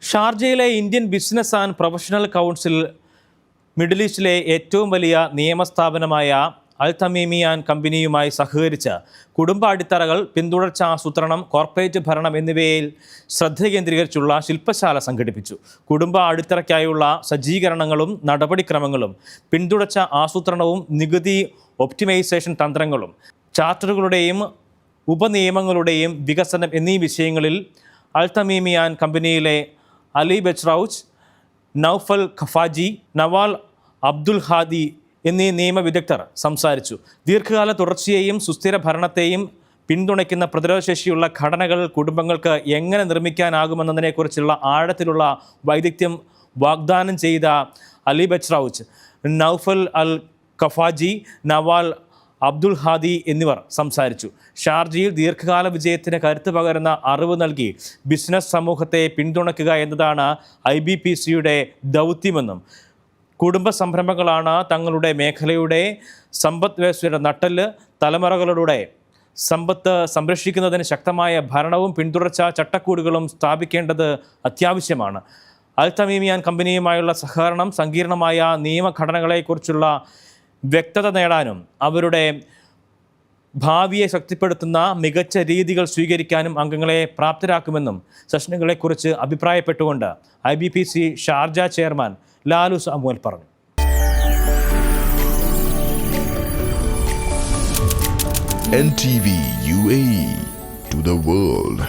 ഷാർജയിലെ Indian business and professional council middle ഈസ്റ്റിലെ ഏറ്റവും വലിയ നിയമസ്ഥാപനമായ അൽ തമീമി ആൻഡ് കമ്പനിയുമായി സഹകരിച്ച് കുടുംബ അടിത്തറകൾ, പിന്തുടർച്ച ആസൂത്രണം, കോർപ്പറേറ്റ് ഭരണം എന്നിവയിൽ ശ്രദ്ധ കേന്ദ്രീകരിച്ചുള്ള ശില്പശാല സംഘടിപ്പിച്ചു. കുടുംബ അടിത്തറയ്ക്കായുള്ള സജ്ജീകരണങ്ങളും നടപടിക്രമങ്ങളും, പിന്തുടർച്ച ആസൂത്രണവും, നികുതി ഒപ്റ്റിമൈസേഷൻ തന്ത്രങ്ങളും, ചാർട്ടറുകളുടെയും ഉപനിയമങ്ങളുടെയും വികസനം എന്നീ വിഷയങ്ങളിൽ അൽ തമീമി ആൻഡ് കമ്പനിയിലെ അലി ബെച്ച്റൌച്ച്, നൗഫൽ ഖഫാജി, നവാൽ അബ്ദുൽ ഹാദി എന്നീ നിയമവിദഗ്ധർ സംസാരിച്ചു. ദീർഘകാല തുടർച്ചയെയും സുസ്ഥിര ഭരണത്തെയും പിന്തുണയ്ക്കുന്ന പ്രതിരോധശേഷിയുള്ള ഘടനകൾ കുടുംബങ്ങൾക്ക് എങ്ങനെ നിർമ്മിക്കാനാകുമെന്നതിനെക്കുറിച്ചുള്ള ആഴത്തിലുള്ള വൈദഗ്ധ്യം വാഗ്ദാനം ചെയ്ത അലി ബെച്ച്റൌച്ച്, നൗഫൽ അൽ ഖഫാജി, നവാൽ അബ്ദുൽ ഹാദി എന്നിവർ സംസാരിച്ചു. ഷാർജയിൽ ദീർഘകാല വിജയത്തിന് കരുത്ത് പകരുന്ന അറിവ് നൽകി ബിസിനസ് സമൂഹത്തെ പിന്തുണയ്ക്കുക എന്നതാണ് IBPCയുടെ ദൗത്യമെന്നും, കുടുംബ സംരംഭങ്ങളാണ് തങ്ങളുടെ മേഖലയുടെ സമ്പദ് വ്യവസ്ഥയുടെ നട്ടെല്ല്, തലമുറകളുടെ സമ്പത്ത് സംരക്ഷിക്കുന്നതിന് ശക്തമായ ഭരണവും പിന്തുടർച്ച ചട്ടക്കൂടുകളും സ്ഥാപിക്കേണ്ടത് അത്യാവശ്യമാണ്. അൽ തമീമി ആൻഡ് കമ്പനിയുമായുള്ള സഹകരണം സങ്കീർണമായ നിയമഘടനകളെക്കുറിച്ചുള്ള വ്യക്തത നേടാനും അവരുടെ ഭാവിയെ ശക്തിപ്പെടുത്തുന്ന മികച്ച രീതികൾ സ്വീകരിക്കാനും അംഗങ്ങളെ പ്രാപ്തരാക്കുമെന്നും സെഷനുകളെക്കുറിച്ച് അഭിപ്രായപ്പെട്ടുകൊണ്ട് IBPC Sharjah chairman Lalu Samuel പറഞ്ഞു. NTV UAE to the world.